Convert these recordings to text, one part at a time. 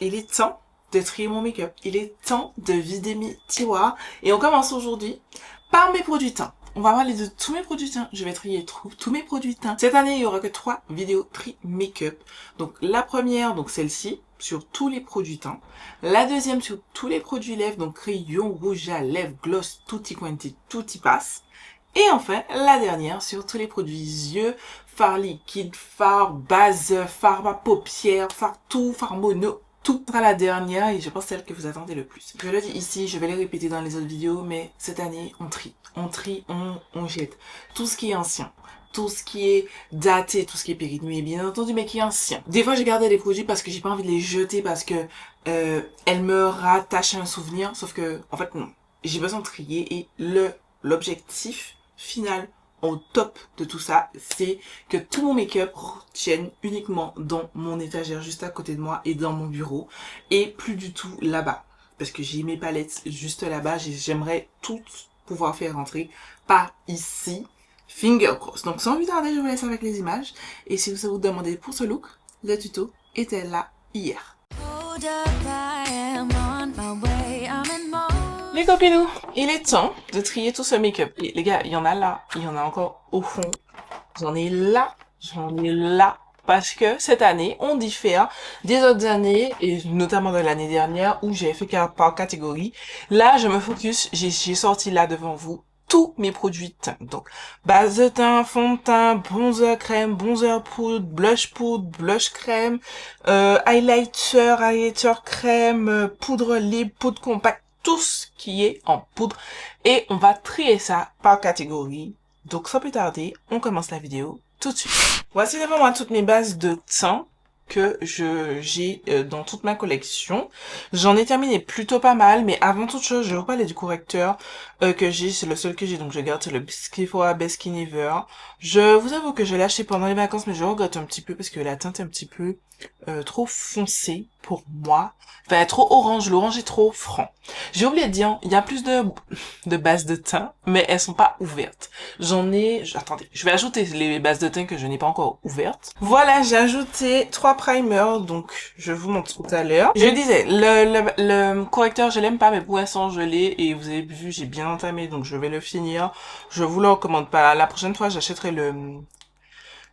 il est temps de trier mon make-up. Il est temps de vider mes tiroirs. Et on commence aujourd'hui par mes produits teints. On va parler de tous mes produits teints. Je vais trier tous mes produits teints. Cette année, il y aura que 3 vidéos tri make-up. Donc la première, donc celle-ci, sur tous les produits teints. La deuxième sur tous les produits lèvres, donc crayon, rouge à lèvres, gloss, tutti quanti, tout y passe. Et enfin, la dernière sur tous les produits yeux, fard liquide, fard base, fard à paupières, fard tout, fard mono. Tout sera la dernière et je pense celle que vous attendez le plus. Je le dis ici, je vais les répéter dans les autres vidéos, mais cette année, on trie. On trie, on jette. Tout ce qui est ancien, tout ce qui est daté, tout ce qui est périmé, bien entendu, mais qui est ancien. Des fois, j'ai gardé les produits parce que j'ai pas envie de les jeter parce que elles me rattachent à un souvenir, sauf que, en fait, non. J'ai besoin de trier et l'objectif final au top de tout ça, c'est que tout mon make-up tienne uniquement dans mon étagère juste à côté de moi et dans mon bureau et plus du tout là-bas. Parce que j'ai mes palettes juste là-bas, j'aimerais toutes pouvoir faire rentrer par ici. Finger cross. Donc sans plus tarder, je vous laisse avec les images. Et si vous vous demandez pour ce look, le tuto était là hier. Les copinous, il est temps de trier tout ce make-up. Et les gars, il y en a là, il y en a encore au fond. J'en ai là, j'en ai là. Parce que cette année, on diffère des autres années, et notamment de l'année dernière, où j'ai fait par catégorie. Là, je me focus, j'ai sorti là devant vous tous mes produits teints. Donc, base de teint, fond de teint, bronzer crème, bronzer poudre, blush crème, highlighter crème, poudre libre, poudre compacte, tout ce qui est en poudre. Et on va trier ça par catégorie. Donc, sans plus tarder, on commence la vidéo tout de suite. Voici devant moi toutes mes bases de teint que j'ai dans toute ma collection. J'en ai terminé plutôt pas mal, mais avant toute chose, je vais vous parler du correcteur que j'ai. C'est le seul que j'ai, donc je garde, c'est le Sephora Best Skin Ever. Je vous avoue que je l'ai acheté pendant les vacances, mais je regrette un petit peu parce que la teinte est un petit peu trop foncée pour moi. Enfin, trop orange, l'orange est trop franc. J'ai oublié de dire, il y a plus de bases de teint, mais elles sont pas ouvertes. Attendez, je vais ajouter les bases de teint que je n'ai pas encore ouvertes. Voilà, j'ai ajouté 3 primers, donc je vous montre tout à l'heure. Je disais, le correcteur, je l'aime pas, mais pour l'instant, je l'ai, et vous avez vu, j'ai bien entamé, donc je vais le finir. Je vous le recommande pas. La prochaine fois, j'achèterai le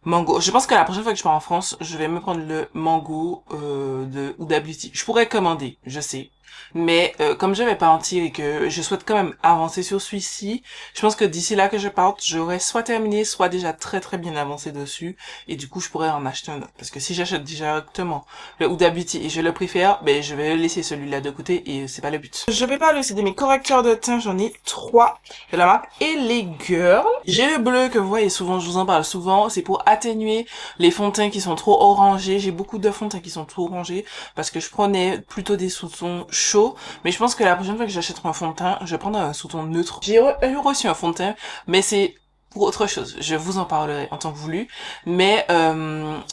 Mango. Je pense que la prochaine fois que je pars en France, je vais me prendre le Mango de Huda Beauty. Je pourrais commander, je sais. Mais comme je vais partir et que je souhaite quand même avancer sur celui-ci, je pense que d'ici là que je parte, j'aurai soit terminé, soit déjà très très bien avancé dessus. Et du coup, je pourrais en acheter un autre. Parce que si j'achète directement le Huda Beauty et je le préfère, ben je vais laisser celui-là de côté et c'est pas le but. Je vais parler aussi de mes correcteurs de teint. J'en ai 3 de la marque Ele Girl. J'ai le bleu que vous voyez souvent, je vous en parle souvent. C'est pour atténuer les fonds de teint qui sont trop orangés. J'ai beaucoup de fonds de teint qui sont trop orangés parce que je prenais plutôt des sous-tons chauds, mais je pense que la prochaine fois que j'achèterai un fond de teint, je vais prendre un sous-ton neutre. J'ai reçu un fond de teint, mais c'est pour autre chose. Je vous en parlerai en temps voulu, mais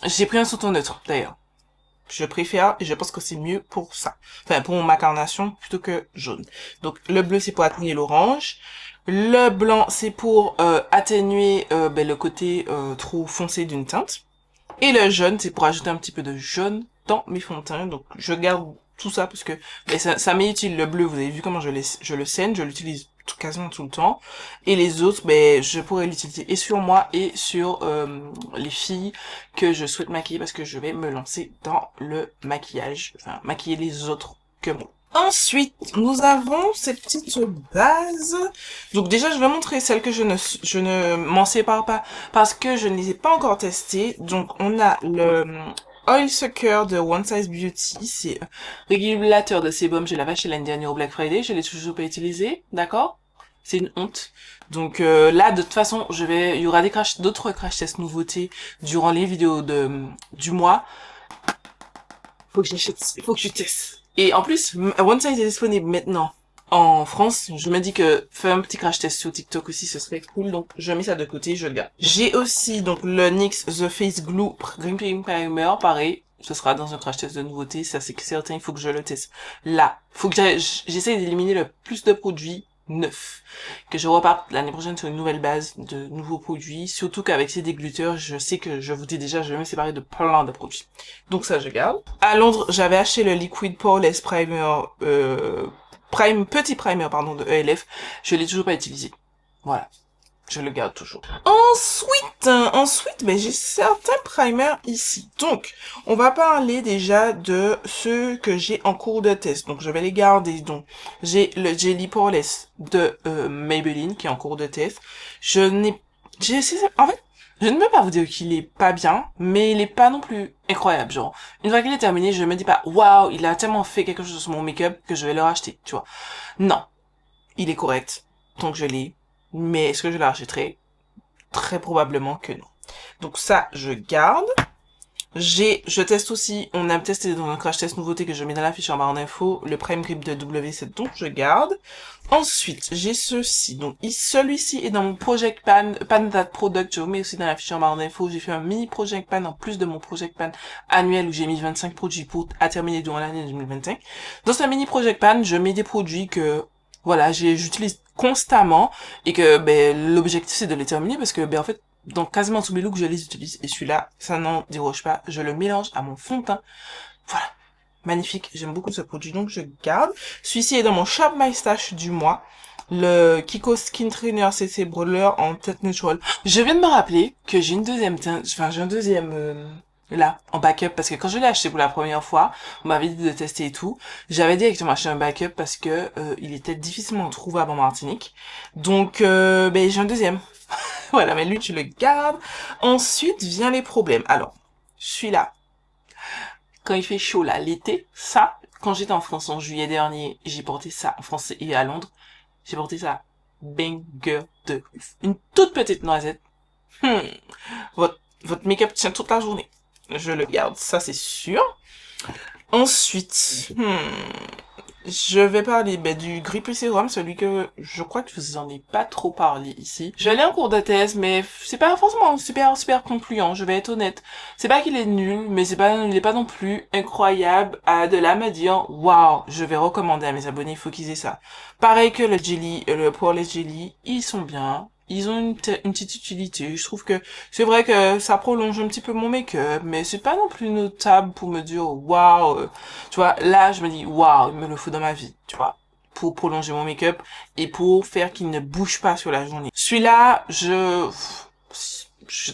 j'ai pris un sous-ton neutre d'ailleurs. Je préfère et je pense que c'est mieux pour ça. Enfin, pour ma carnation plutôt que jaune. Donc le bleu c'est pour atténuer l'orange. Le blanc, c'est pour atténuer le côté trop foncé d'une teinte. Et le jaune, c'est pour ajouter un petit peu de jaune dans mes fonds de teint. Donc, je garde tout ça parce que ça m'est utile. Le bleu, vous avez vu comment je le scène. Je l'utilise quasiment tout le temps. Et les autres, je pourrais l'utiliser et sur moi et sur les filles que je souhaite maquiller parce que je vais me lancer dans le maquillage. Enfin, maquiller les autres que moi. Ensuite, nous avons ces petites bases. Donc déjà, je vais montrer celles que je ne m'en sépare pas parce que je ne les ai pas encore testées. Donc, on a le Oil Sucker de One Size Beauty. C'est régulateur de sébum. Je l'avais acheté l'année dernière au Black Friday. Je l'ai toujours pas utilisé. D'accord? C'est une honte. Donc là, de toute façon, il y aura d'autres crash tests nouveautés durant les vidéos du mois. Faut que je teste. Et en plus, One Size est disponible maintenant en France. Je me dis que faire un petit crash test sur TikTok aussi, ce serait cool. Donc, je mets ça de côté, je le garde. J'ai aussi donc le NYX The Face Glue Gripping Primer. Pareil, ce sera dans un crash test de nouveauté. Ça, c'est certain, il faut que je le teste. Là, faut que j'essaie d'éliminer le plus de produits neuf. Que je reparte l'année prochaine sur une nouvelle base de nouveaux produits. Surtout qu'avec ces dégluteurs, je sais que je vous dis déjà, je vais me séparer de plein de produits. Donc ça, je garde. À Londres, j'avais acheté le Liquid Poreless Primer, petit primer, pardon, de ELF. Je l'ai toujours pas utilisé. Voilà. Je le garde toujours. Ensuite, ben, j'ai certains primers ici. Donc, on va parler déjà de ceux que j'ai en cours de test. Donc, je vais les garder. Donc, j'ai le Jelly Poreless de Maybelline qui est en cours de test. En fait, je ne peux pas vous dire qu'il est pas bien, mais il est pas non plus incroyable. Genre, une fois qu'il est terminé, je me dis pas, waouh, il a tellement fait quelque chose sur mon make-up que je vais le racheter, tu vois. Non. Il est correct. Donc, je l'ai. Mais est-ce que je le rachèterai? Très probablement que non. Donc ça, je garde. Je teste aussi, on a testé dans un crash test nouveauté que je mets dans la fiche en barre d'infos, le Prime Grip de W7, donc je garde. Ensuite, j'ai ceci. Donc celui-ci est dans mon Project Pan That Product, je vous mets aussi dans la fiche en barre d'infos. J'ai fait un mini Project Pan en plus de mon Project Pan annuel où j'ai mis 25 produits à terminer durant l'année 2025. Dans ce mini Project Pan, je mets des produits que voilà, j'utilise constamment et que ben l'objectif c'est de les terminer parce que ben en fait dans quasiment tous mes looks je les utilise et celui-là ça n'en déroge pas, je le mélange à mon fond de teint. Voilà, magnifique, j'aime beaucoup ce produit donc je garde. Celui-ci est dans mon Shop My Stash du mois, le Kiko Skin Trainer CC Brawler en teinte naturelle. Je viens de me rappeler que j'ai une deuxième teinte, enfin j'ai un deuxième là, en backup, parce que quand je l'ai acheté pour la première fois, on m'avait dit de tester et tout, j'avais directement acheté un backup parce que il était difficilement trouvable en Martinique. Donc, ben, j'ai un deuxième. Voilà, mais lui, tu le gardes. Ensuite, vient les problèmes. Alors, celui-là, quand il fait chaud, là, l'été, ça, quand j'étais en France en juillet dernier, j'ai porté ça en France et à Londres, j'ai porté ça banger de ouf. Une toute petite noisette. Hmm. Votre make-up tient toute la journée. Je le garde, ça c'est sûr. Ensuite, je vais parler du Grip Sérum, celui que je crois que je vous en ai pas trop parlé ici. Je l'ai en cours de thèse, mais c'est pas forcément super concluant, je vais être honnête. C'est pas qu'il est nul, mais il est pas non plus incroyable à de là me dire, waouh, je vais recommander à mes abonnés, il faut qu'ils aient ça. Pareil que le Jelly, le Poreless Jelly, ils sont bien. Ils ont une petite utilité. Je trouve que c'est vrai que ça prolonge un petit peu mon make-up, mais c'est pas non plus notable pour me dire waouh. Tu vois, là je me dis waouh, il me le faut dans ma vie, tu vois, pour prolonger mon make-up et pour faire qu'il ne bouge pas sur la journée. Celui-là, je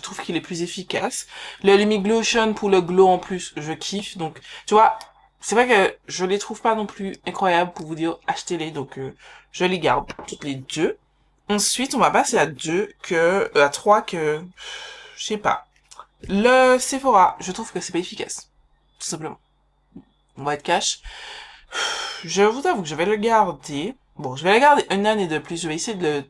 trouve qu'il est plus efficace. Le Lumi Glotion pour le glow en plus, je kiffe. Donc, tu vois, c'est vrai que je les trouve pas non plus incroyables pour vous dire achetez-les. Donc, je les garde toutes les deux. Ensuite, on va passer à trois que, je sais pas. Le Sephora, je trouve que c'est pas efficace. Tout simplement. On va être cash. Je vous avoue que je vais le garder. Bon, je vais le garder une année de plus. Je vais essayer de le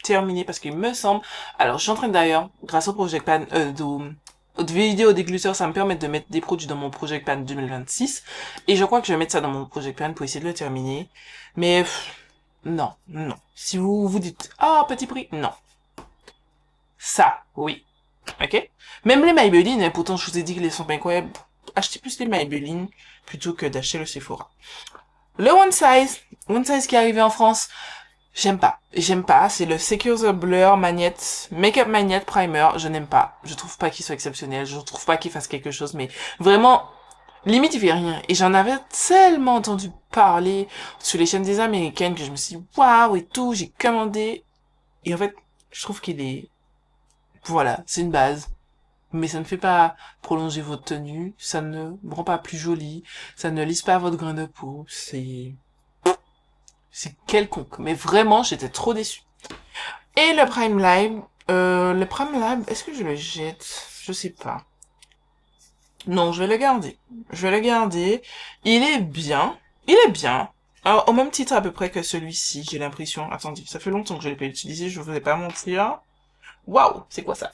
terminer parce qu'il me semble... Alors, je suis en train d'ailleurs, grâce au Project Pan, de vidéo dégluteur, ça me permet de mettre des produits dans mon Project Pan 2026. Et je crois que je vais mettre ça dans mon Project Pan pour essayer de le terminer. Mais, non. Si vous vous dites, ah, petit prix, non. Ça, oui. Ok? Même les Maybelline, hein, pourtant je vous ai dit que les sont pas incroyables. Achetez plus les Maybelline plutôt que d'acheter le Sephora. Le One Size qui est arrivé en France, j'aime pas, c'est le Secure the Blur Makeup Magnette Primer, je n'aime pas. Je trouve pas qu'il soit exceptionnel, je trouve pas qu'il fasse quelque chose, mais vraiment, limite il fait rien. Et j'en avais tellement entendu parler sur les chaînes des Américaines que je me suis dit, waouh et tout, j'ai commandé. Et en fait, je trouve qu'il est, voilà, c'est une base. Mais ça ne fait pas prolonger votre tenue, ça ne rend pas plus jolie, ça ne lisse pas votre grain de peau, c'est quelconque. Mais vraiment, j'étais trop déçue. Et le Prime Lab, est-ce que je le jette? Je sais pas. Non, je vais le garder. Je vais le garder. Il est bien. Il est bien. Alors, au même titre à peu près que celui-ci, j'ai l'impression. Attendez, ça fait longtemps que je l'ai pas utilisé, je vous ai pas mentir. Waouh, c'est quoi ça?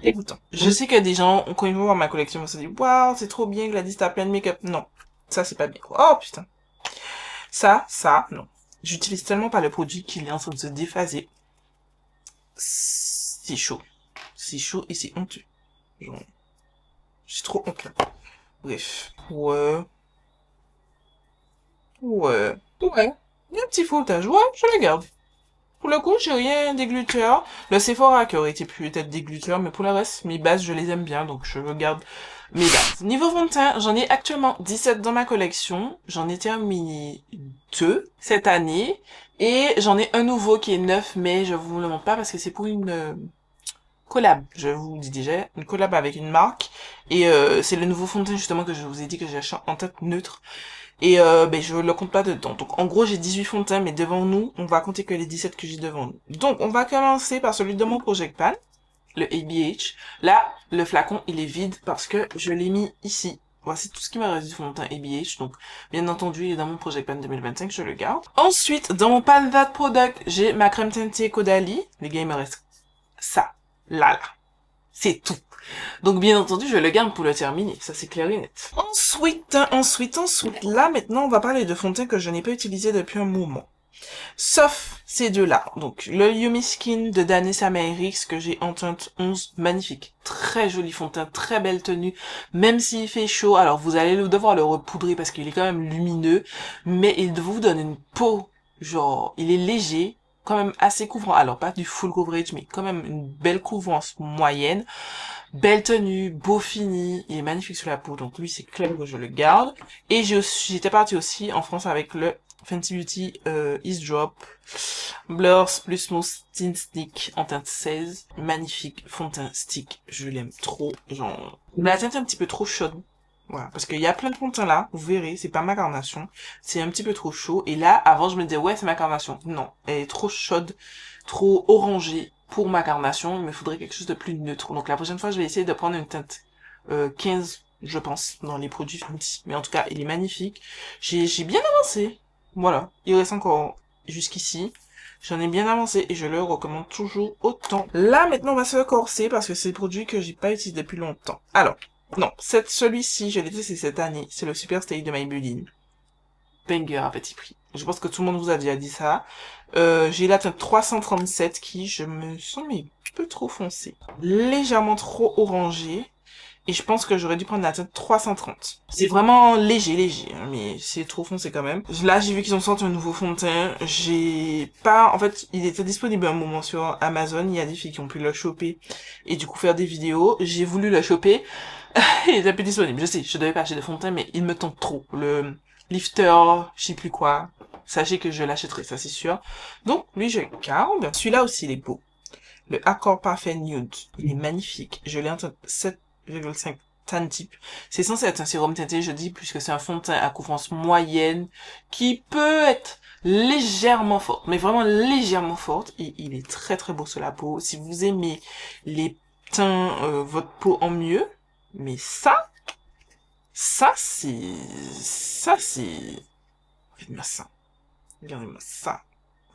Dégoûtant. Je sais que des gens, quand ils vont voir ma collection, vont se dire, waouh, c'est trop bien, Gladys, t'as plein de make-up. Non. Ça, c'est pas bien. Oh, putain. Ça, non. J'utilise tellement pas le produit qu'il est en train de se déphaser. C'est chaud. C'est chaud et c'est honteux. Genre, j'ai trop honte là. Bref. Ouais. Il y a un petit foutage. Ouais, je le garde. Pour le coup, j'ai rien dégluteur. Le Sephora qui aurait été peut-être dégluteur, mais pour le reste, mes bases, je les aime bien, donc je regarde mes bases. Niveau fond de teint, j'en ai actuellement 17 dans ma collection. J'en ai terminé 2 cette année. Et j'en ai un nouveau qui est neuf, mais je vous le montre pas parce que c'est pour une collab. Je vous dis déjà, une collab avec une marque. Et c'est le nouveau fond de teint justement que je vous ai dit que j'ai acheté en teinte neutre. Et ben, je le compte pas dedans. Donc en gros j'ai 18 fonds de teint, mais devant nous, on va compter que les 17 que j'ai devant nous. Donc on va commencer par celui de mon Project Pan, le ABH. Là, le flacon il est vide parce que je l'ai mis ici. Voici tout ce qui me reste du fond de teint ABH. Donc bien entendu il est dans mon Project Pan 2025, je le garde. Ensuite, dans mon Pan That Product, j'ai ma crème teintée Caudalie. Les gars, il me reste ça, là. C'est tout. Donc bien entendu, je le garde pour le terminer, ça c'est clair et net. Ensuite, là maintenant, on va parler de fond de teint que je n'ai pas utilisé depuis un moment. Sauf ces deux-là. Donc le Yumi Skin de Danessa Myrix que j'ai en teinte 11, magnifique. Très joli fond de teint, très belle tenue, même s'il fait chaud. Alors vous allez devoir le repoudrer parce qu'il est quand même lumineux, mais il vous donne une peau, genre, il est léger, quand même assez couvrant. Alors pas du full coverage, mais quand même une belle couvrance moyenne. Belle tenue, beau fini, il est magnifique sur la peau, donc lui c'est clair que je le garde. Et j'étais partie aussi en France avec le Fenty Beauty Ease Drop Blurs plus Smooth Tint Stick en teinte 16. Magnifique fond de teint stick, je l'aime trop, genre... La teinte est un petit peu trop chaude. Voilà, parce qu'il y a plein de fonds de teint là, vous verrez, c'est pas ma carnation, c'est un petit peu trop chaud. Et là, avant je me disais ouais c'est ma carnation. Non, elle est trop chaude, trop orangée. Pour ma carnation, il me faudrait quelque chose de plus neutre. Donc la prochaine fois, je vais essayer de prendre une teinte 15, je pense, dans les produits Fenty. Mais en tout cas, il est magnifique. J'ai bien avancé. Voilà. Il reste encore jusqu'ici. J'en ai bien avancé et je le recommande toujours autant. Là, maintenant, on va se corser parce que c'est le produit que j'ai pas utilisé depuis longtemps. Alors, non, celui-ci, je l'ai testé cette année. C'est le Super Stay de Maybelline. Banger à petit prix. Je pense que tout le monde vous a déjà dit ça. J'ai la teinte 337 qui, je me sens mais un peu trop foncé. Légèrement trop orangé. Et je pense que j'aurais dû prendre la teinte 330. C'est vraiment léger, hein, mais c'est trop foncé quand même. Là, j'ai vu qu'ils ont sorti un nouveau fond de teint. J'ai pas... En fait, il était disponible un moment sur Amazon. Il y a des filles qui ont pu le choper et du coup faire des vidéos. J'ai voulu le choper. Il était plus disponible. Je sais, je devais pas acheter de fond de teint, mais il me tente trop. Le lifter, je sais plus quoi. Sachez que je l'achèterai, ça c'est sûr. Donc, lui, je le garde. Celui-là aussi, il est beau. Le Accord Parfait Nude. Il est magnifique. Je l'ai en teinte 7,5 tan type. C'est censé être un sérum teinté, je dis, puisque c'est un fond de teint à couvrance moyenne qui peut être légèrement forte, mais vraiment légèrement forte. Et il est très très beau sur la peau. Si vous aimez les teints, votre peau en mieux, mais ça c'est... Regardez-moi ça. Regardez-moi ça.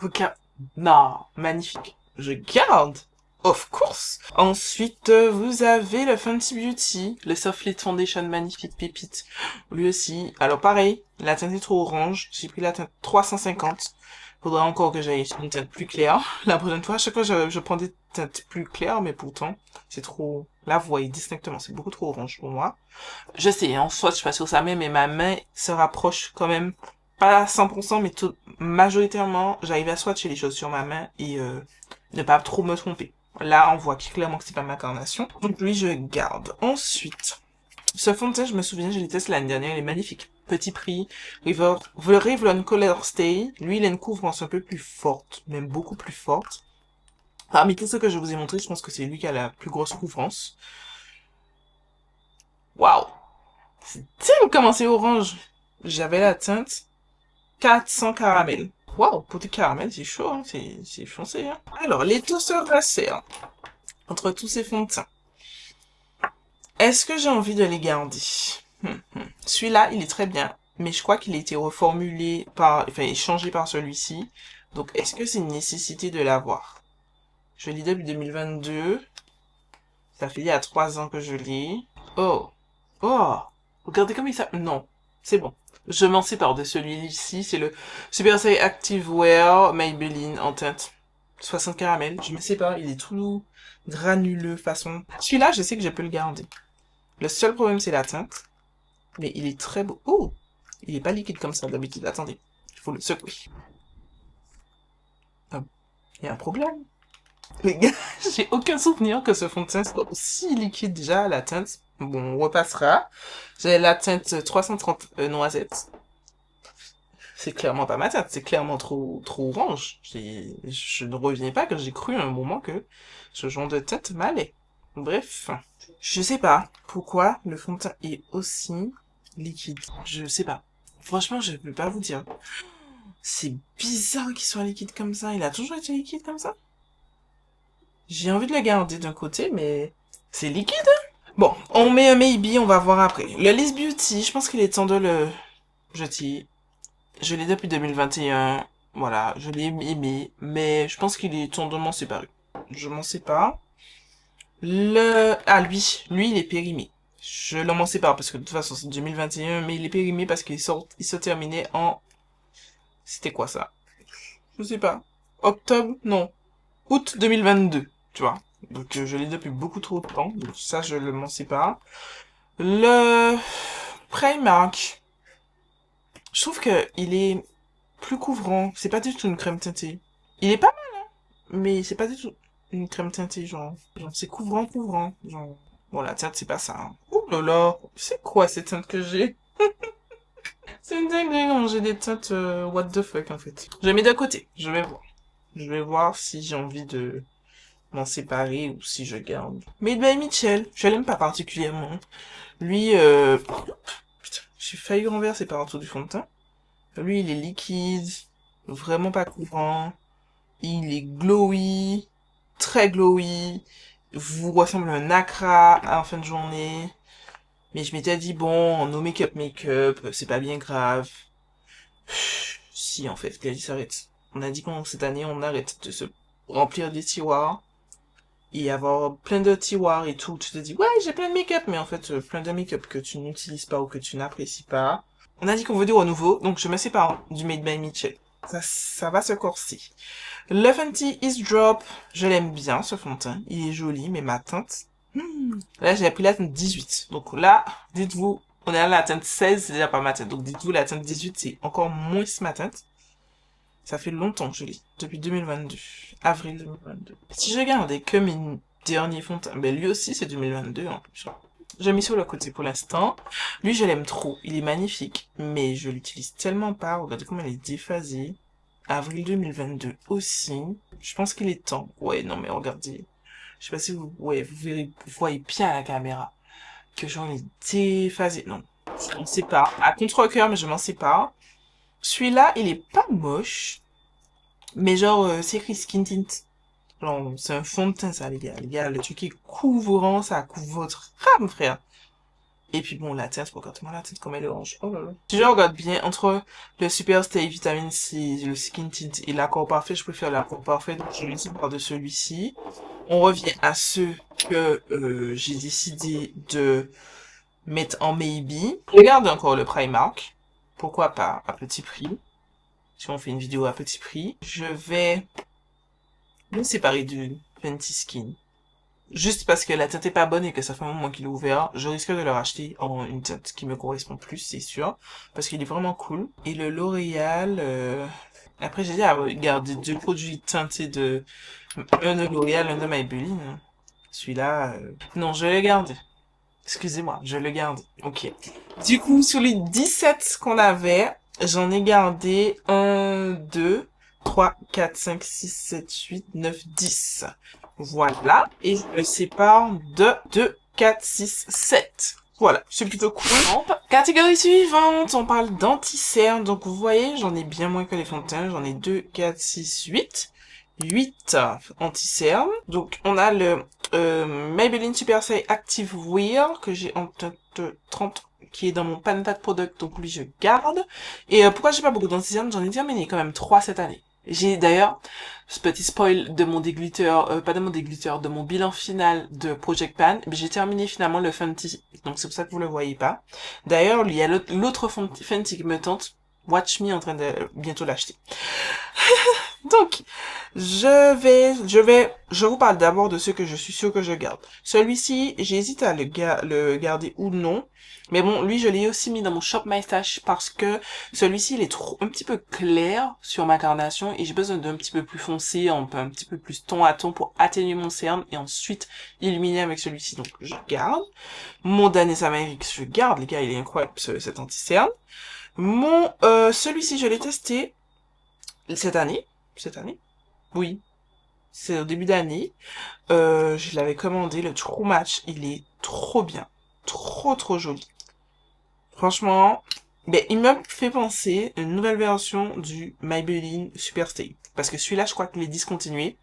Regarde. Non, magnifique. Je garde. Of course. Ensuite, vous avez le Fenty Beauty, le Soft Light Foundation magnifique pépite. Lui aussi. Alors pareil, la teinte est trop orange. J'ai pris la teinte 350. Faudra encore que j'aille sur une teinte plus claire. La prochaine fois, à chaque fois, je prends des teintes plus claires, mais pourtant, c'est trop... Là, vous voyez distinctement, c'est beaucoup trop orange pour moi. Je sais, en soit je passe sur sa main, mais ma main se rapproche quand même. Pas à 100%, mais majoritairement, j'arrive à swatcher les choses sur ma main et ne pas trop me tromper. Là, on voit clairement que c'est pas ma carnation. Donc lui, je garde. Ensuite, ce fond de teint, je me souviens, je l'ai testé l'année dernière, il est magnifique. Petit prix, Revlon Color Stay. Lui, il a une couvrance un peu plus forte, même beaucoup plus forte. Parmi tous ceux que je vous ai montré, je pense que c'est lui qui a la plus grosse couvrance. Waouh! C'est dingue comment c'est orange! J'avais la teinte 400 caramel. Waouh, côté caramel, c'est chaud, hein, c'est foncé. Hein. Alors, les toasters glacés, entre tous ces fonds de teint. Est-ce que j'ai envie de les garder? Celui-là, il est très bien, mais je crois qu'il a été reformulé par, enfin, changé par celui-ci. Donc, est-ce que c'est une nécessité de l'avoir? Je l'ai depuis 2022. Ça fait il y a 3 ans que je l'ai. Oh, oh, regardez comme il s'appelle. Non, c'est bon. Je m'en sépare de celui-ci, c'est le Super Stay Active Wear Maybelline en teinte 60 caramel. Je me sépare, il est tout granuleux façon. Celui-là, je sais que je peux le garder. Le seul problème, c'est la teinte. Mais il est très beau. Oh! Il est pas liquide comme ça d'habitude. Attendez, il faut le secouer. Hop. Il y a un problème. Les gars, j'ai aucun souvenir que ce fond de teint soit aussi liquide déjà. La teinte, bon, on repassera. J'ai la teinte 330 noisette. C'est clairement pas ma teinte, c'est clairement trop orange. Je ne reviens pas que j'ai cru à un moment que ce genre de teinte m'allait. Bref, je sais pas pourquoi le fond de teint est aussi liquide. Je sais pas. Franchement, je peux pas vous dire. C'est bizarre qu'il soit liquide comme ça. Il a toujours été liquide comme ça? J'ai envie de le garder d'un côté, mais c'est liquide, hein? Bon, on met un maybe, on va voir après. Le Liss Beauty, je pense qu'il est temps de le jeter. Je l'ai depuis 2021. Voilà, je l'ai aimé, mais je pense qu'il est temps de m'en séparer. Je m'en sépare. Ah, lui, il est périmé. Je ne m'en sépare parce que de toute façon, c'est 2021, mais il est périmé parce qu'il se terminait en... C'était quoi ça? Je sais pas. Octobre? Non. Août 2022, tu vois. Donc, je l'ai depuis beaucoup trop de temps. Donc, ça, je ne m'en sépare. Le Primark. Je trouve que il est plus couvrant. C'est pas du tout une crème teintée. Il est pas mal, hein, mais c'est pas du tout une crème teintée, genre c'est couvrant, genre. Bon, la teinte, c'est pas ça, hein. Ouh là là, c'est quoi cette teinte que j'ai? C'est une dinguerie, non, j'ai des teintes, what the fuck, en fait. Je les mets d'un côté, je vais voir. Je vais voir si j'ai envie de m'en séparer ou si je garde. Made by Mitchell, je l'aime pas particulièrement. Lui, putain, j'ai failli renverser par en dessous du fond de teint. Lui, il est liquide, vraiment pas courant. Il est glowy, très glowy. Vous ressemble à un acra en fin de journée. Mais je m'étais dit, bon, no make-up, c'est pas bien grave. Si, en fait, Gladys arrête. On a dit qu'on, cette année, on arrête de se remplir des tiroirs. Et avoir plein de tiroirs et tout. Tu te dis, ouais, j'ai plein de make-up. Mais en fait, plein de make-up que tu n'utilises pas ou que tu n'apprécies pas. On a dit qu'on veut du renouveau, donc je me sépare du Made by Mitchell. Ça va se corser. Le Fenty Ease Drop, je l'aime bien ce fond de teint. Il est joli, mais ma teinte... Là, j'ai pris la teinte 18. Donc là, dites-vous, on est à la teinte 16, c'est déjà pas ma teinte. Donc dites-vous, la teinte 18, c'est encore moins ma teinte. Ça fait longtemps que je l'ai. Depuis 2022. Avril 2022. Si je regardais que mes derniers fonds de teint, ben lui aussi c'est 2022 en plus. J'ai mis sur le côté pour l'instant. Lui, je l'aime trop. Il est magnifique. Mais je l'utilise tellement pas. Regardez comment elle est déphasée. Avril 2022 aussi. Je pense qu'il est temps. Ouais, non, mais regardez. Je sais pas si vous, ouais, vous voyez bien à la caméra. Que genre, il est déphasé. Non. Je m'en sépare. À contre-cœur, mais je m'en sépare. Celui-là, il est pas moche. Mais genre, c'est écrit Skin Tint. Genre, c'est un fond de teint, ça, les gars. Les gars, le truc est couvrant, ça couvre votre rame, frère. Et puis bon, la teinte, regarde-moi la teinte comme elle est orange. Oh là là. Si je regarde bien, entre le Super Stay Vitamine C, le Skin Tint et l'accord parfait, je préfère l'accord parfait, donc je vais parler de celui-ci. On revient à ceux que j'ai décidé de mettre en maybe. Regarde encore le Primark. Pourquoi pas, à petit prix. Si on fait une vidéo à petit prix. Je vais me séparer du Fenty Skin. Juste parce que la teinte est pas bonne et que ça fait un moment qu'il est ouvert, je risque de le racheter en une teinte qui me correspond plus, c'est sûr. Parce qu'il est vraiment cool. Et le L'Oréal, après j'ai dit à garder deux produits teintés un de L'Oréal, un de Maybelline. Celui-là, non, je le garde. Excusez-moi, je le garde. Ok. Du coup, sur les 17 qu'on avait, j'en ai gardé 1, 2, 3, 4, 5, 6, 7, 8, 9, 10. Voilà. Et je le sépare de 2, 4, 6, 7. Voilà. C'est plutôt cool. Catégorie suivante. On parle d'anti-cerne. Donc, vous voyez, j'en ai bien moins que les fonds de teint. J'en ai 2, 4, 6, 8. 8 anti-cerne. Donc, on a le Maybelline Super Stay Active Wear que j'ai en teinte 30 qui est dans mon Panatat Product. Donc, lui, je garde. Et pourquoi j'ai pas beaucoup d'anti-cerne? J'en ai terminé quand même 3 cette année. J'ai d'ailleurs ce petit spoil de mon dégliteur, pas de mon dégliteur, de mon bilan final de Project Pan. J'ai terminé finalement le Fenty, donc c'est pour ça que vous le voyez pas. D'ailleurs, il y a l'autre Fenty qui me tente. Watch me en train de bientôt l'acheter. Donc, je vous parle d'abord de ce que je suis sûr que je garde. Celui-ci, j'hésite à le garder ou non. Mais bon, lui, je l'ai aussi mis dans mon Shop My Stash parce que celui-ci, il est un petit peu clair sur ma carnation et j'ai besoin d'un petit peu plus foncé, un petit peu plus ton à ton pour atténuer mon cerne et ensuite illuminer avec celui-ci. Donc, je garde. Mon Danes Amérix, je garde. Les gars, il est incroyable, cet anti-cerne. Celui-ci, je l'ai testé cette année. Cette année? Oui. C'est au début d'année. Je l'avais commandé, le True Match. Il est trop bien. Trop joli. Franchement, ben, il m'a fait penser à une nouvelle version du Maybelline Super Stay. Parce que celui-là, je crois qu'il est discontinué.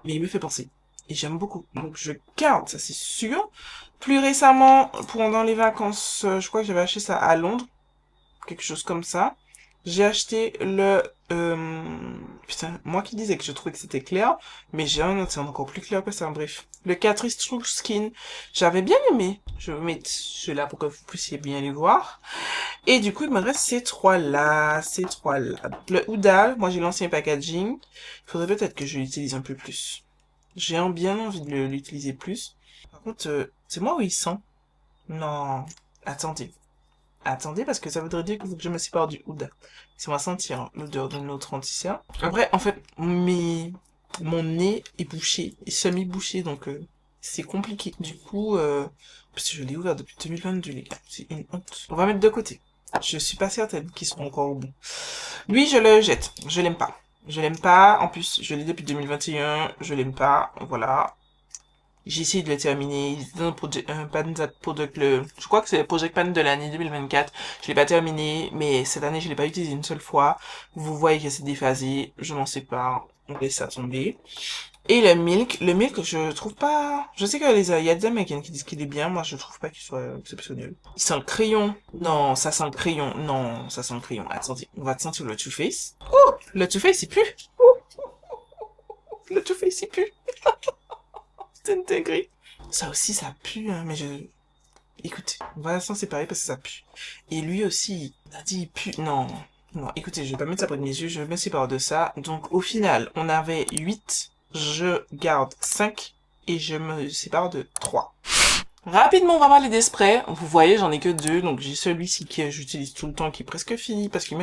Mais il me fait penser. Et j'aime beaucoup. Donc je garde, ça c'est sûr. Plus récemment, pendant les vacances, je crois que j'avais acheté ça à Londres. Quelque chose comme ça. J'ai acheté putain, moi qui disais que je trouvais que c'était clair, mais j'ai un autre, c'est encore plus clair que ça, bref. Le Catrice True Skin, j'avais bien aimé. Je vais mettre ceux-là pour que vous puissiez bien les voir. Et du coup, il me reste ces trois-là, Le Oudal, moi j'ai l'ancien packaging. Il faudrait peut-être que je l'utilise un peu plus. J'ai bien envie de l'utiliser plus. Par contre, c'est moi où il sent? Non. Attendez. Attendez, parce que ça voudrait dire qu'il faut que je me sépare du oud. Ça va sentir hein, l'odeur de notre anti-cerne. Après, en fait, mon nez est bouché, est semi-bouché, donc c'est compliqué. Du coup, parce que je l'ai ouvert depuis 2022, les gars. C'est une honte. On va mettre de côté. Je suis pas certaine qu'ils seront encore au bout. Lui, je le jette. Je l'aime pas. Je l'aime pas. En plus, je l'ai depuis 2021. Je l'aime pas. Voilà. J'ai essayé de le terminer. C'est un Product, je crois que c'est le Project Pan de l'année 2024. Je l'ai pas terminé, mais cette année, je l'ai pas utilisé une seule fois. Vous voyez que c'est déphasé. Je m'en sépare. On laisse ça tomber. Et le milk, je trouve pas, je sais il y a des Américaines qui disent qu'il est bien. Moi, je trouve pas qu'il soit exceptionnel. Il sent le crayon. Non, ça sent le crayon. Non, ça sent le crayon. Attendez, on va sentir le Too Faced. Oh, le Too Faced, il pue. Le Too Faced, il pue. C'est intégré. Ça aussi, ça pue, hein, mais écoutez, on va s'en séparer parce que ça pue. Et lui aussi, il a dit il pue. Non, non, écoutez, je vais pas mettre ça près de mes yeux, je me sépare de ça. Donc, au final, on avait 8, je garde 5 et je me sépare de 3. Rapidement, on va parler des sprays. Vous voyez, j'en ai que 2. Donc, j'ai celui-ci que j'utilise tout le temps, qui est presque fini, parce que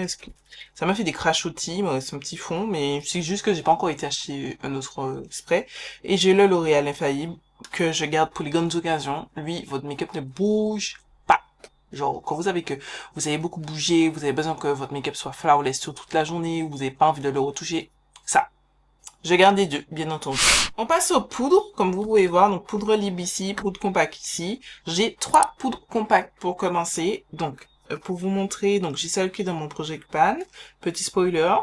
ça m'a fait des crachottis, c'est un petit fond, mais c'est juste que j'ai pas encore été acheter un autre spray. Et j'ai le L'Oréal Infaillible, que je garde pour les grandes occasions. Lui, votre make-up ne bouge pas. Genre, quand vous avez beaucoup bougé, vous avez besoin que votre make-up soit flawless sur toute la journée, ou vous avez pas envie de le retoucher, ça. Je garde les deux, bien entendu. On passe aux poudres, comme vous pouvez voir. Donc, poudre lib ici, poudre compact ici. J'ai 3 poudres compactes pour commencer. Donc, pour vous montrer, donc j'ai celle qui est dans mon Project Pan. Petit spoiler.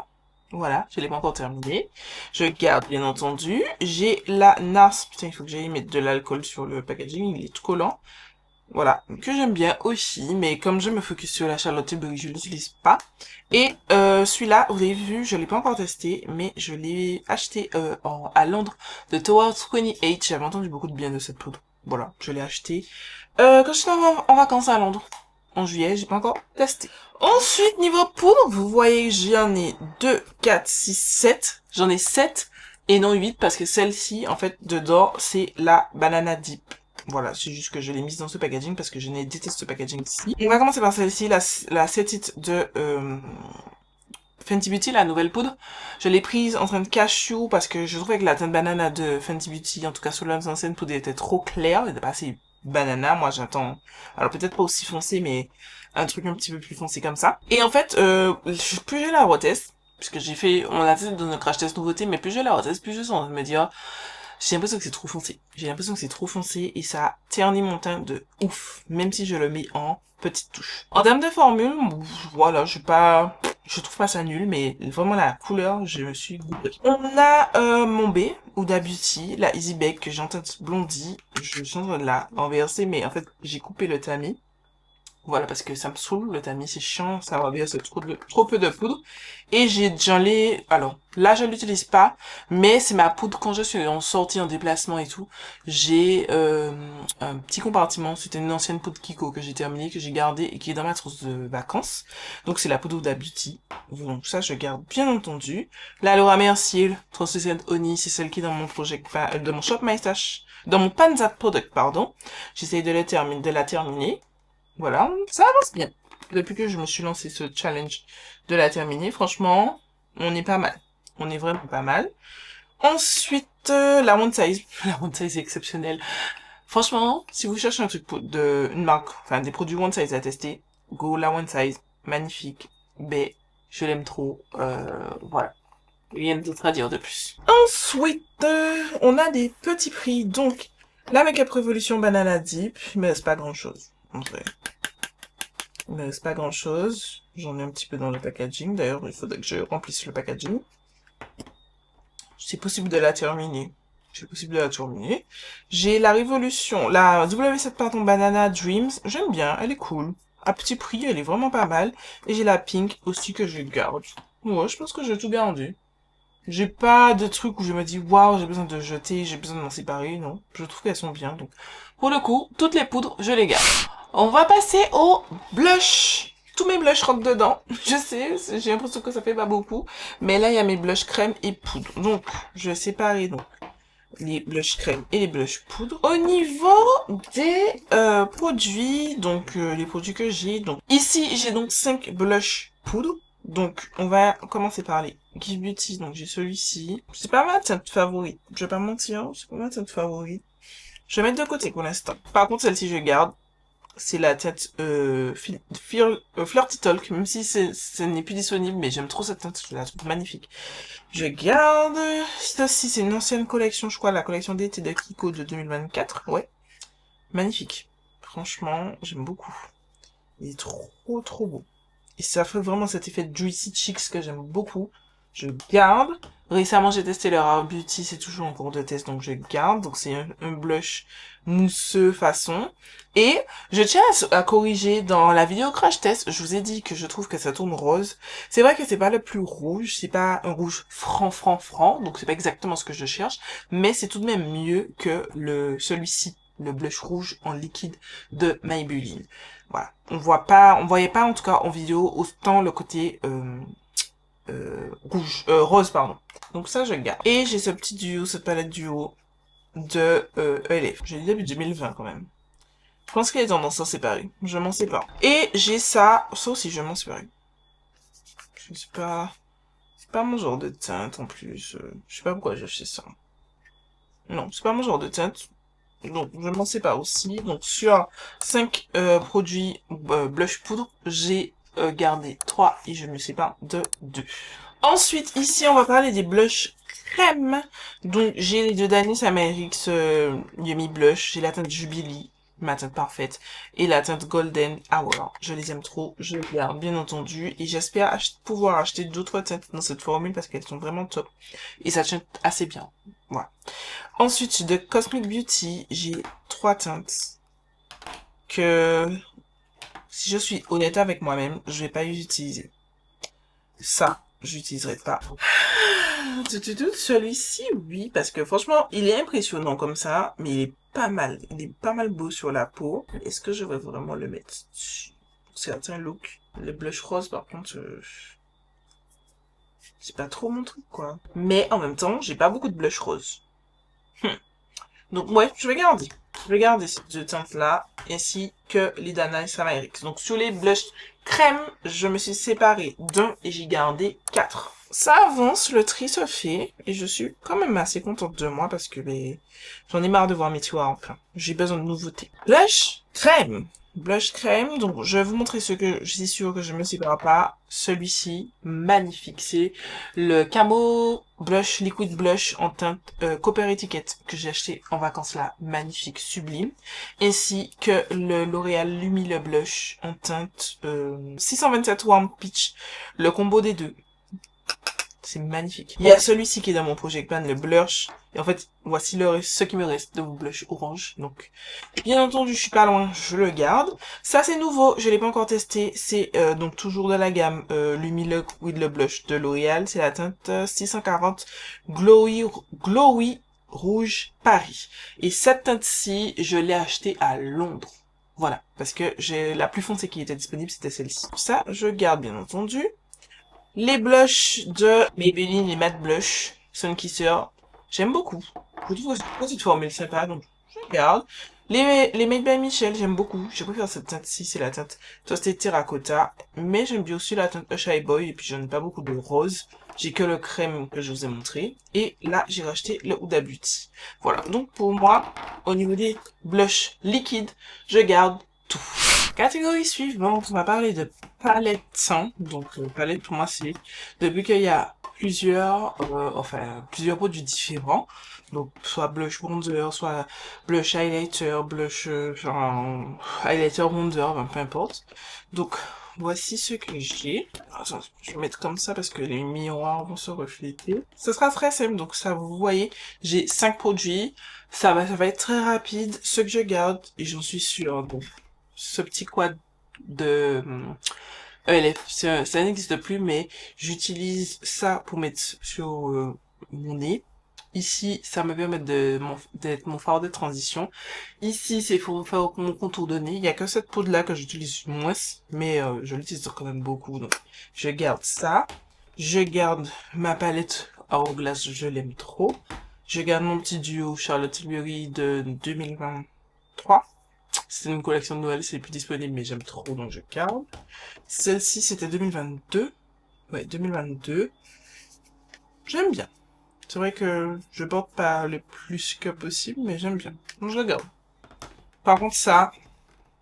Voilà, je l'ai pas encore terminé. Je garde, bien entendu. J'ai la NARS. Putain, il faut que j'aille mettre de l'alcool sur le packaging. Il est tout collant. Voilà, que j'aime bien aussi, mais comme je me focus sur la Charlotte Tilbury, je l'utilise pas. Et celui-là, vous avez vu, je l'ai pas encore testé, mais je l'ai acheté à Londres de Tower 28. J'avais entendu beaucoup de bien de cette poudre. Voilà, je l'ai acheté quand j'étais en vacances à Londres. En juillet, j'ai pas encore testé. Ensuite, niveau poudre, vous voyez, j'en ai 2, 4, 6, 7. J'en ai 7 et non 8 parce que celle-ci, en fait, dedans, c'est la Banana Dip. Voilà, c'est juste que je l'ai mise dans ce packaging parce que je déteste ce packaging ici. On va commencer par celle-ci, la Set de Fenty Beauty, la nouvelle poudre. Je l'ai prise en train de cashew parce que je trouvais que la teinte banana de Fenty Beauty, en tout cas sur l'ancienne poudre, était trop claire, elle était pas assez banana. Moi j'attends, alors peut-être pas aussi foncé, mais un truc un petit peu plus foncé comme ça. Et en fait, plus je la reteste, puisque on a testé dans notre crash test nouveauté, mais plus je la reteste, plus je sens de me dire, j'ai l'impression que c'est trop foncé. J'ai l'impression que c'est trop foncé et ça ternit mon teint de ouf, même si je le mets en petite touche. En termes de formule, voilà, je trouve pas ça nul, mais vraiment la couleur, je me suis gourée. On a mon B, Huda Beauty, la Easy Bake que j'ai en teinte blondie. Je suis en train de la renverser, mais en fait, j'ai coupé le tamis. Voilà, parce que ça me saoule, le tamis, c'est chiant, ça revient, c'est trop peu de poudre. Et alors, là, je l'utilise pas, mais c'est ma poudre quand je suis en sortie, en déplacement et tout. J'ai un petit compartiment, c'était une ancienne poudre Kiko que j'ai terminée, que j'ai gardée et qui est dans ma trousse de vacances. Donc, c'est la poudre Huda Beauty. Donc, ça, je garde, bien entendu. La Laura Mercier, Translucent Honey, c'est celle qui est dans mon de mon Shop My Stash, dans mon Panza Product, pardon. J'essaye de la terminer. Voilà, ça avance bien. Depuis que je me suis lancé ce challenge de la terminer, franchement, on est pas mal. On est vraiment pas mal. Ensuite, la One Size. La One Size est exceptionnelle. Franchement, si vous cherchez un truc une marque, enfin des produits One Size à tester, go la One Size. Magnifique. B, je l'aime trop. Voilà. Rien d'autre à dire de plus. Ensuite, on a des petits prix. Donc, la Make Up Revolution Banana Dip, il me reste pas grand chose. En vrai. Il me reste pas grand chose. J'en ai un petit peu dans le packaging. D'ailleurs, il faudrait que je remplisse le packaging. C'est possible de la terminer. J'ai la Révolution, la W7 pardon, Banana Dreams. J'aime bien, elle est cool. À petit prix, elle est vraiment pas mal. Et j'ai la Pink aussi que je garde. Ouais, je pense que j'ai tout gardé. J'ai pas de trucs où je me dis, waouh, j'ai besoin de jeter, j'ai besoin de m'en séparer. Non, je trouve qu'elles sont bien. Donc, pour le coup, toutes les poudres, je les garde. On va passer au blush. Tous mes blushs rentrent dedans. Je sais, j'ai l'impression que ça fait pas beaucoup. Mais là, il y a mes blushs crème et poudre. Donc, je vais séparer donc les blushs crème et les blushs poudre. Au niveau des produits, donc les produits que j'ai. Donc ici, j'ai donc 5 blushs poudre. Donc, on va commencer par les Give Beauty. Donc, j'ai celui-ci. C'est pas ma teinte favorite. Je vais pas mentir, c'est pas ma teinte favorite. Je vais mettre de côté pour l'instant. Par contre, celle-ci, je garde. C'est la teinte Flirty Talk, même si ce n'est plus disponible, mais j'aime trop cette teinte, je la trouve magnifique. Je garde. Celle-ci, c'est une ancienne collection, je crois, la collection d'été de Kiko de 2024. Ouais. Magnifique. Franchement, j'aime beaucoup. Il est trop beau. Et ça fait vraiment cet effet Juicy Cheeks que j'aime beaucoup. Je garde. Récemment, j'ai testé le Rare Beauty, c'est toujours en cours de test, donc je garde. Donc c'est un blush mousseux façon. Et je tiens à corriger dans la vidéo crash test, je vous ai dit que je trouve que ça tourne rose. C'est vrai que c'est pas le plus rouge, c'est pas un rouge franc, donc c'est pas exactement ce que je cherche, mais c'est tout de même mieux que celui-ci, le blush rouge en liquide de Maybelline. Voilà. On voyait pas en tout cas en vidéo autant le côté rose, pardon. Donc ça, je garde. Et j'ai ce petit duo, cette palette duo de ELF. J'ai dit début 2020 quand même. Je pense qu'elle est tendance à séparer. Je m'en sépare. Et j'ai ça aussi, je m'en sépare. Je sais pas... C'est pas mon genre de teinte en plus. Je sais pas pourquoi j'ai acheté ça. Non, c'est pas mon genre de teinte. Donc, je m'en sépare aussi. Donc, sur 5 produits blush poudre, j'ai gardé 3 et je me sépare de 2. Ensuite, ici, on va parler des blushs crème. Donc, j'ai les deux d'Anis Amerix Yummy Blush. J'ai la teinte Jubilee, ma teinte parfaite, et la teinte Golden Hour. Je les aime trop, je les garde, bien entendu. Et j'espère pouvoir acheter d'autres teintes dans cette formule parce qu'elles sont vraiment top. Et ça tient assez bien. Voilà. Ensuite, de Cosmic Beauty, j'ai 3 teintes que, si je suis honnête avec moi-même, je vais pas les utiliser. Ça, j'utiliserai pas. Celui-ci, oui, parce que franchement, il est impressionnant comme ça, mais il est pas mal. Il est pas mal beau sur la peau. Est-ce que je vais vraiment le mettre dessus? Pour certains looks. Le blush rose, par contre, c'est pas trop mon truc, quoi. Mais en même temps, j'ai pas beaucoup de blush rose. Donc, ouais, je vais garder. Je vais garder ces deux teintes-là, ainsi que les Dana Samarix. Donc, sur les blushs crème, je me suis séparée d'un et j'ai gardé 4. Ça avance, le tri se fait, et je suis quand même assez contente de moi parce que j'en ai marre de voir mes tiroirs enfin. J'ai besoin de nouveautés. Blush crème. Blush crème, donc je vais vous montrer ce que je suis sûre que je me sépare pas. Celui-ci, magnifique, c'est le Camo Blush Liquid Blush en teinte Copper Etiquette que j'ai acheté en vacances là, magnifique, sublime. Ainsi que le L'Oréal Lumile Blush en teinte 627 Warm Peach, le combo des deux. C'est magnifique. Il y a celui-ci qui est dans mon Project Pan, le blush. Et en fait, voici ce qui me reste de mon blush orange. Donc, bien entendu, je suis pas loin, je le garde. Ça, c'est nouveau, je l'ai pas encore testé. C'est donc toujours de la gamme Lumilook with le blush de L'Oréal. C'est la teinte 640 Glowy Rouge Paris. Et cette teinte-ci, je l'ai achetée à Londres. Voilà, parce que j'ai la plus foncée qui était disponible, c'était celle-ci. Ça, je garde bien entendu. Les blushs de Maybelline, les matte blush, Sun Kisser, j'aime beaucoup. Je trouve que c'est une petite formule sympa, donc je garde. Les Made by Michel, j'aime beaucoup. Je préfère cette teinte-ci, c'est la teinte Toasted Terracotta. Mais j'aime bien aussi la teinte Shy Boy, et puis j'en ai pas beaucoup de rose. J'ai que le crème que je vous ai montré. Et là, j'ai racheté le Huda Beauty. Voilà, donc pour moi, au niveau des blushs liquides, je garde tout. Catégorie suivante, on va parler de palette sang. Donc palette pour moi c'est depuis qu'il y a plusieurs produits différents. Donc soit blush bronzer, soit blush highlighter, blush highlighter bronzer, peu importe. Donc voici ce que j'ai. Attends, je vais mettre comme ça parce que les miroirs vont se refléter. Ce sera très simple, donc ça vous voyez, j'ai 5 produits. Ça va être très rapide. Ce que je garde, et j'en suis sûre, donc ce petit quad de ELF, ça n'existe plus, mais j'utilise ça pour mettre sur mon nez. Ici, ça me permet d'être mon phare de transition. Ici, c'est pour faire mon contour de nez. Il y a que cette poudre-là que j'utilise moins, mais je l'utilise quand même beaucoup. Donc, je garde ça. Je garde ma palette Hourglass, je l'aime trop. Je garde mon petit duo Charlotte Tilbury de 2023. C'est une collection de Noël, c'est plus disponible, mais j'aime trop, donc je garde. Celle-ci, c'était 2022. Ouais, 2022. J'aime bien. C'est vrai que je porte pas le plus que possible, mais j'aime bien. Donc je le garde. Par contre, ça,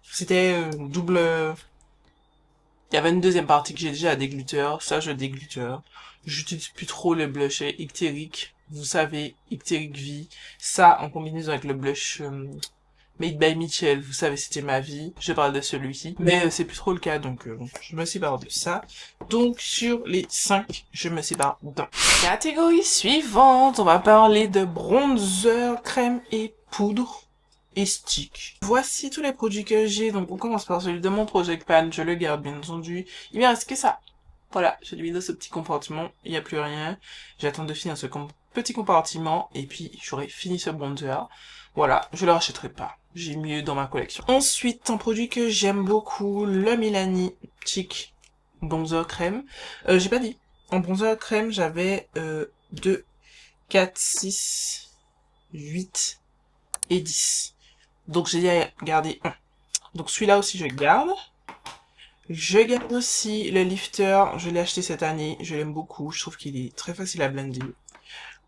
c'était double... Il y avait une deuxième partie que j'ai déjà à dégluter. Ça, je dégluter. J'utilise plus trop le blush Icteric. Vous savez, Icteric V. Ça, en combinaison avec le blush... Made by Michel, vous savez, c'était ma vie. Je parle de celui-ci. Mais c'est plus trop le cas, donc je me sépare de ça. Donc, sur les 5, je me sépare d'un. Catégorie suivante, on va parler de bronzer, crème et poudre et stick. Voici tous les produits que j'ai. Donc, on commence par celui de mon Project Pan. Je le garde, bien entendu. Il me reste que ça. Voilà, je l'ai mis dans ce petit compartiment. Il n'y a plus rien. J'attends de finir ce petit compartiment. Et puis, j'aurai fini ce bronzer. Voilà, je le rachèterai pas. J'ai mieux dans ma collection. Ensuite, un produit que j'aime beaucoup, le Milani Chic Bronzer Crème. J'ai pas dit. En bronzer crème, j'avais 2, 4, 6, 8 et 10. Donc j'ai gardé un. Donc celui-là aussi, je garde. Je garde aussi le lifter. Je l'ai acheté cette année. Je l'aime beaucoup. Je trouve qu'il est très facile à blender.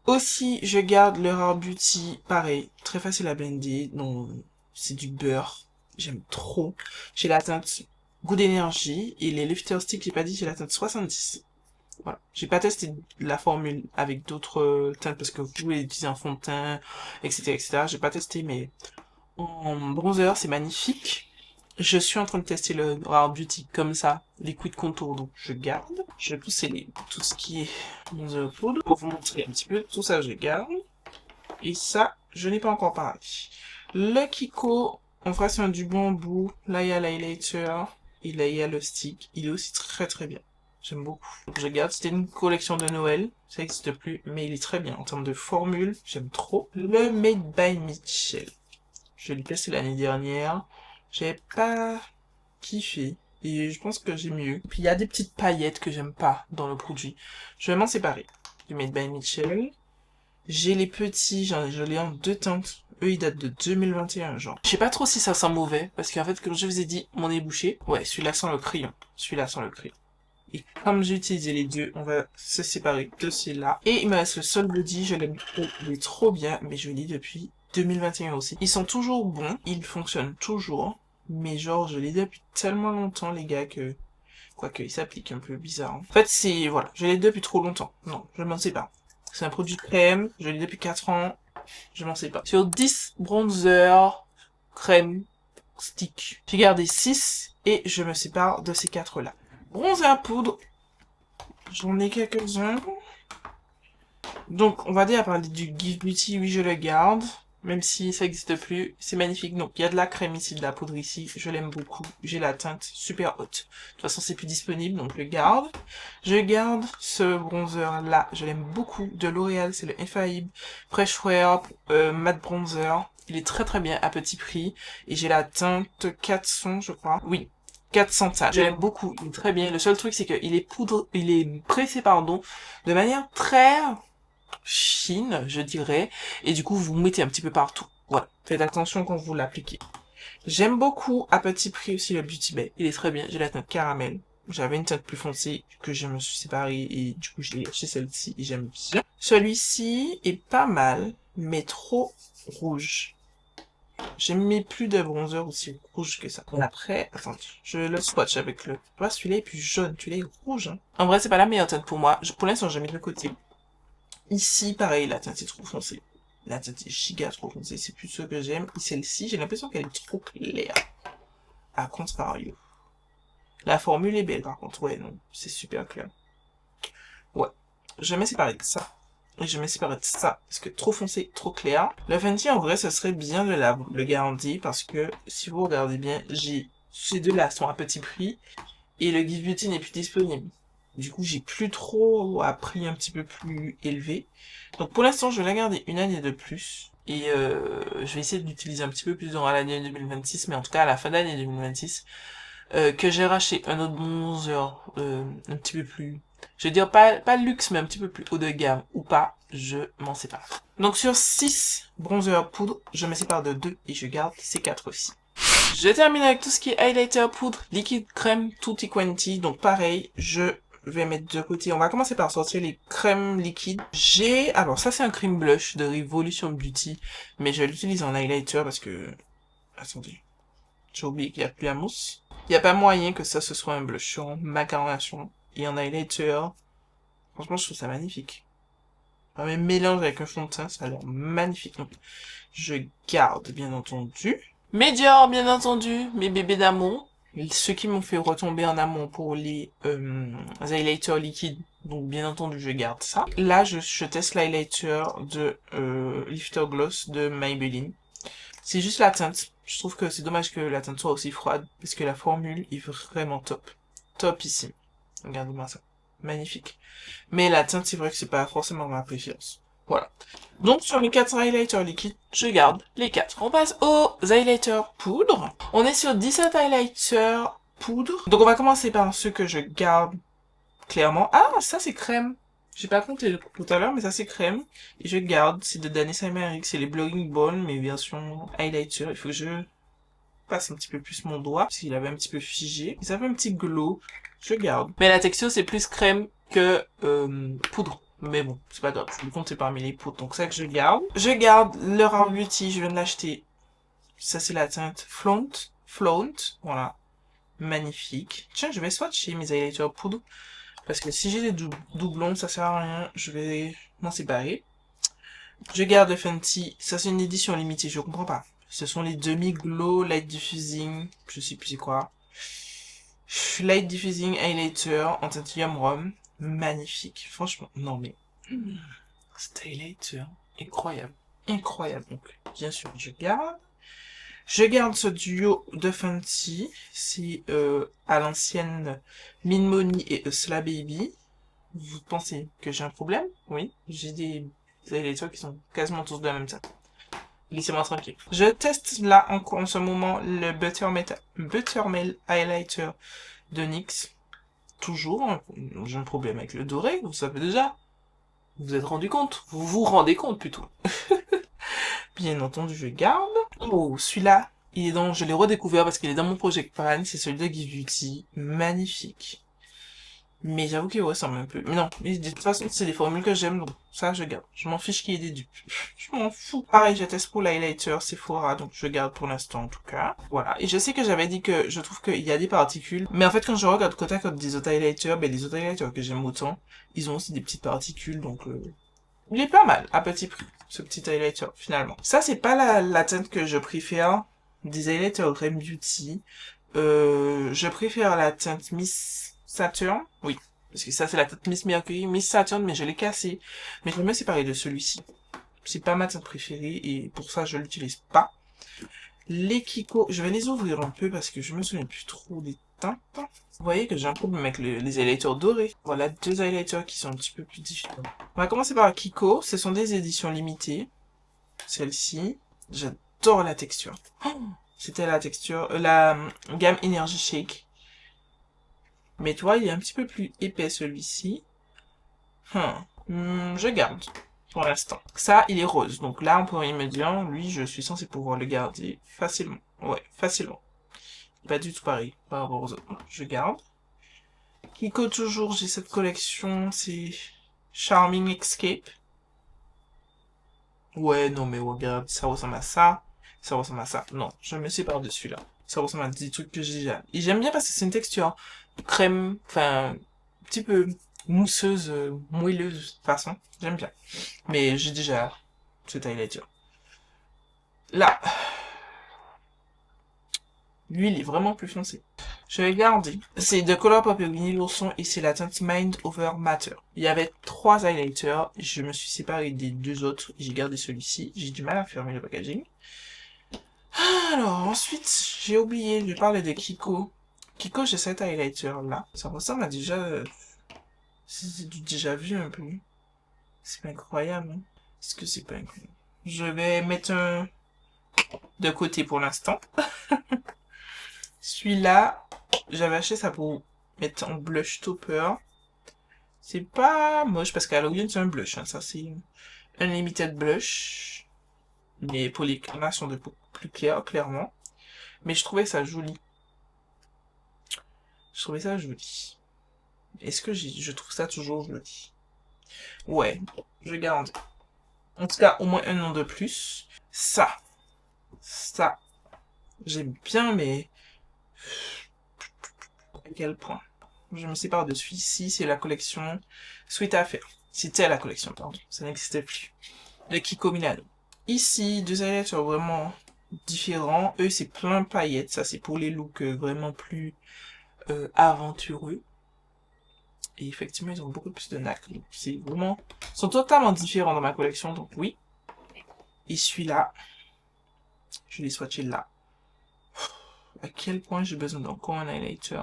Aussi, je garde le Rare Beauty, pareil, très facile à blender, donc c'est du beurre, j'aime trop. J'ai la teinte Goût d'énergie, et les Lifter Stick, j'ai pas dit, j'ai la teinte 70. Voilà. J'ai pas testé la formule avec d'autres teintes, parce que vous pouvez utiliser un fond de teint, etc., etc. J'ai pas testé, mais en bronzer, c'est magnifique. Je suis en train de tester le Rare Beauty comme ça, liquide contour, donc je garde. Je vais pousser tout ce qui est bronzer poudre pour vous montrer un petit peu. Tout ça, je garde. Et ça, je n'ai pas encore parlé. Le Kiko, on fera sur du bambou. Là, il y a l'highlighter. Et là, il y a le stick. Il est aussi très très bien. J'aime beaucoup. Donc, je garde. C'était une collection de Noël. Ça n'existe plus, mais il est très bien. En termes de formule, j'aime trop. Le Made by Michel. Je l'ai testé l'année dernière. J'ai pas kiffé. Et je pense que j'ai mieux. Puis il y a des petites paillettes que j'aime pas dans le produit. Je vais m'en séparer. Du Made by Michel. J'ai les petits, je l'ai en 2 teintes. Eux, ils datent de 2021, genre. Je sais pas trop si ça sent mauvais. Parce qu'en fait, comme je vous ai dit, mon nez est bouché. Ouais, celui-là sent le crayon. Celui-là sent le crayon. Et comme j'ai utilisé les deux, on va se séparer de celui-là. Et il me reste le Sol Body, je l'aime trop. Il est trop bien, mais je l'ai depuis 2021 aussi. Ils sont toujours bons, ils fonctionnent toujours. Mais genre, je l'ai depuis tellement longtemps, les gars, que... Quoique, il s'applique un peu bizarre. En fait, c'est... Voilà, je l'ai depuis trop longtemps. Non, je m'en sépare. C'est un produit crème, je l'ai depuis 4 ans. Je m'en sépare. Sur 10 bronzer, crème, stick. J'ai gardé 6 et je me sépare de ces 4 là. Bronzer poudre, j'en ai quelques-uns. Donc, on va dire à parler du Give Beauty, oui, je le garde. Même si ça n'existe plus, c'est magnifique. Donc, il y a de la crème ici, de la poudre ici. Je l'aime beaucoup. J'ai la teinte super haute. De toute façon, c'est plus disponible, donc je le garde. Je garde ce bronzer-là. Je l'aime beaucoup. De L'Oréal, c'est le Infaillible Fresh Wear Matte Bronzer. Il est très très bien à petit prix. Et j'ai la teinte 400, je crois. Oui. 400 ça. Je l'aime beaucoup. Il est très bien. Le seul truc, c'est qu'il est il est pressé, pardon, de manière très fine, je dirais, et du coup vous mettez un petit peu partout. Voilà, faites attention quand vous l'appliquez. J'aime beaucoup à petit prix aussi le Beauty Bay, il est très bien, j'ai la teinte caramel. J'avais une teinte plus foncée que je me suis séparée et du coup j'ai acheté celle-ci et j'aime bien. Celui-ci est pas mal, mais trop rouge. J'aimais plus de bronzer aussi rouge que ça. Après, attendez, je le swatch avec le... Tu vois, celui-là est plus jaune, celui-là est rouge. Hein. En vrai, c'est pas la meilleure teinte pour moi. Pour l'instant, je mets de côté. Ici, pareil, la teinte est trop foncée. La teinte est giga trop foncée. C'est plus ce que j'aime. Et celle-ci, j'ai l'impression qu'elle est trop claire. À contrario. La formule est belle, par contre. Ouais, non. C'est super clair. Ouais. Je vais séparer de ça. Et je vais séparer de ça. Parce que trop foncé, trop clair. Le Fenty, en vrai, ce serait bien de le garantir. Parce que, si vous regardez bien, ces deux-là sont à petit prix. Et le Give Beauty n'est plus disponible. Du coup, j'ai plus trop à prix un petit peu plus élevé. Donc pour l'instant, je vais la garder une année de plus. Et je vais essayer d'utiliser un petit peu plus dans l'année 2026, mais en tout cas à la fin d'année 2026, que j'ai racheté un autre bronzer un petit peu plus... Je veux dire pas luxe, mais un petit peu plus haut de gamme, ou pas, je m'en sépare. Donc sur 6 bronzers poudre, je me sépare de 2 et je garde ces 4 aussi. Je termine avec tout ce qui est highlighter, poudre, liquide, crème, tutti quanti. Donc pareil, je vais mettre de côté. On va commencer par sortir les crèmes liquides. Alors ça c'est un cream blush de Revolution Beauty, mais je l'utilise en highlighter parce que... Attendez, j'ai oublié qu'il n'y a plus la mousse. Il n'y a pas moyen que ça ce soit un blush sur ma carnation. Et en highlighter, franchement je trouve ça magnifique. Un même mélange avec un fond de teint, ça a l'air magnifique. Donc, je garde bien entendu. Mes Dior, bien entendu, mes bébés d'amour. Ceux qui m'ont fait retomber en amour pour les highlighters liquides. Donc bien entendu, je garde ça. Là, je teste l'highlighter de Lifter Gloss de Maybelline. C'est juste la teinte. Je trouve que c'est dommage que la teinte soit aussi froide. Parce que la formule est vraiment top. Topissime. Regardez-moi ça. Magnifique. Mais la teinte, c'est vrai que c'est pas forcément ma préférence. Voilà. Donc, sur les 4 highlighters liquides, je garde les 4. On passe aux highlighters poudre. On est sur 17 highlighters poudre. Donc, on va commencer par ceux que je garde clairement. Ah, ça, c'est crème. J'ai pas compté tout à l'heure, mais ça, c'est crème. Et je garde. C'est de Danny Simeric. C'est les Blowing Ball, mais version highlighter. Il faut que je passe un petit peu plus mon doigt, parce qu'il avait un petit peu figé. Et ça fait un petit glow. Je garde. Mais la texture, c'est plus crème que poudre. Mais bon, c'est pas grave, je le compte parmi les poudres, donc ça que je garde. Je garde le Rare Beauty, je viens de l'acheter. Ça c'est la teinte Flaunt, voilà. Magnifique. Tiens, je vais swatcher mes highlighters poudre. Parce que si j'ai des doublons, ça sert à rien, je vais m'en séparer. Je garde le Fenty, ça c'est une édition limitée, je comprends pas. Ce sont les demi-glow Light Diffusing, je sais plus c'est quoi. Light Diffusing Highlighter en teinte Yum Rum. Magnifique, franchement, non mais... cet highlighter, incroyable. Incroyable, donc, bien sûr, je garde. Je garde ce duo de Fenty, c'est à l'ancienne Min Money et Sla Baby. Vous pensez que j'ai un problème? Oui, j'ai des highlighters qui sont quasiment tous de la même teinte. Laissez-moi tranquille. Je teste là en ce moment le Buttermel Highlighter de NYX. Toujours, hein, j'ai un problème avec le doré, vous savez déjà. Vous vous êtes rendu compte? Vous vous rendez compte plutôt. Bien entendu, je garde. Oh, celui-là, je l'ai redécouvert parce qu'il est dans mon Project Pan, c'est celui de Give Beauty. Magnifique. Mais j'avoue qu'il ressemble un peu. Mais non, mais de toute façon, c'est des formules que j'aime, donc ça, je garde. Je m'en fiche qu'il y ait des dupes. Je m'en fous. Pareil, je teste pour l'highlighter Sephora, donc je garde pour l'instant, en tout cas. Voilà. Et je sais que j'avais dit que je trouve qu'il y a des particules. Mais en fait, quand je regarde côté à côté des autres highlighters, ben, les autres highlighters que j'aime autant, ils ont aussi des petites particules, donc il est pas mal, à petit prix, ce petit highlighter, finalement. Ça, c'est pas la teinte que je préfère des highlighters Graham Beauty. Je préfère la teinte Miss Saturn. Oui, Parce que ça, c'est la teinte Miss Mercury, Miss Saturn, mais je l'ai cassé. Mais je vais me séparer de celui-ci. C'est pas ma teinte préférée et pour ça, je l'utilise pas. Les Kiko, je vais les ouvrir un peu parce que je me souviens plus trop des teintes. Vous voyez que j'ai un problème avec les highlighters dorés. Voilà, deux highlighters qui sont un petit peu plus différents. On va commencer par Kiko. Ce sont des éditions limitées. Celle-ci, j'adore la texture. Oh, c'était la texture, la gamme Energy Shake. Mais tu vois, il est un petit peu plus épais celui-ci. Je garde pour l'instant. Ça, il est rose. Donc là, on pourrait me dire, lui, je suis censé pouvoir le garder facilement. Ouais, facilement. Pas du tout pareil par rapport aux autres. Je garde. Kiko, toujours, j'ai cette collection, c'est Charming Escape. Ouais, non, mais regarde, ça ressemble à ça. Ça ressemble à ça. Non, je me sépare de celui-là. Ça ressemble à des trucs que j'ai déjà. Et j'aime bien parce que c'est une texture crème, enfin, un petit peu mousseuse, moelleuse, façon. J'aime bien. Mais j'ai déjà ce highlighter. Là. Lui, il est vraiment plus foncé. Je vais garder. C'est de Colourpop et Winnie l'ourson et c'est la teinte Mind Over Matter. Il y avait 3 highlighters. Je me suis séparé des 2 autres. J'ai gardé celui-ci. J'ai du mal à fermer le packaging. Alors, ensuite, j'ai oublié de parler de Kiko. Kiko, j'ai cet highlighter là. Ça ressemble à déjà... c'est du déjà vu un peu. C'est pas incroyable. Hein? Est-ce que c'est pas incroyable? Je vais mettre un de côté pour l'instant. Celui-là, j'avais acheté ça pour mettre en blush topper. C'est pas moche parce qu'à l'origine c'est un blush. Hein. Ça c'est un limited blush. Mais pour les carnations de peau plus claires, clairement. Mais je trouvais ça joli. Je trouvais ça joli. Est-ce que je trouve ça toujours joli? Ouais, je garde. En tout cas, au moins un an de plus. Ça. Ça. J'aime bien, mais... à quel point? Je me sépare de celui-ci, c'est la collection Sweet Affair. C'était la collection, pardon. Ça n'existait plus. Le Kiko Milano. Ici, 2 highlighters vraiment différents. Eux, c'est plein paillettes. Ça, c'est pour les looks vraiment plus aventureux. Et effectivement, ils ont beaucoup plus de nacre. C'est vraiment... Ils sont totalement différents dans ma collection, donc oui. Et celui-là, je l'ai swatché là. À quel point j'ai besoin d'encore un highlighter?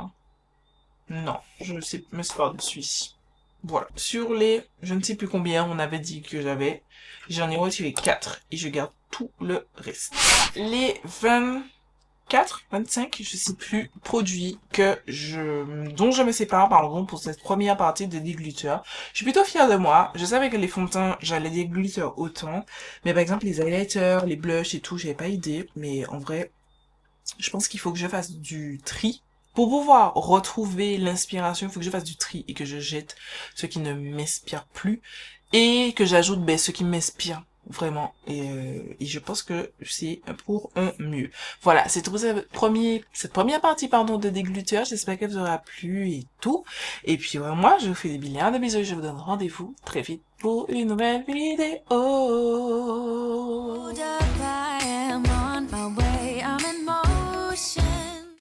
Non, je me sépare de celui-ci. Voilà. Sur les, je ne sais plus combien on avait dit que j'avais, j'en ai retiré 4 et je garde tout le reste. Les 24, 25, je sais plus, produits dont je me sépare, pardon, pour cette première partie de dégluter. Je suis plutôt fière de moi. Je savais que les fonds de teint, j'allais dégluter autant. Mais par exemple, les highlighters, les blushs et tout, j'avais pas idée. Mais en vrai, je pense qu'il faut que je fasse du tri. Pour pouvoir retrouver l'inspiration, il faut que je fasse du tri et que je jette ce qui ne m'inspire plus et que j'ajoute ce qui m'inspire vraiment. Et je pense que c'est pour un mieux. Voilà, c'est tout cette première partie de dégluteur. J'espère qu'elle vous aura plu et tout. Et puis moi, je vous fais des milliards de bisous. Je vous donne rendez-vous très vite pour une nouvelle vidéo.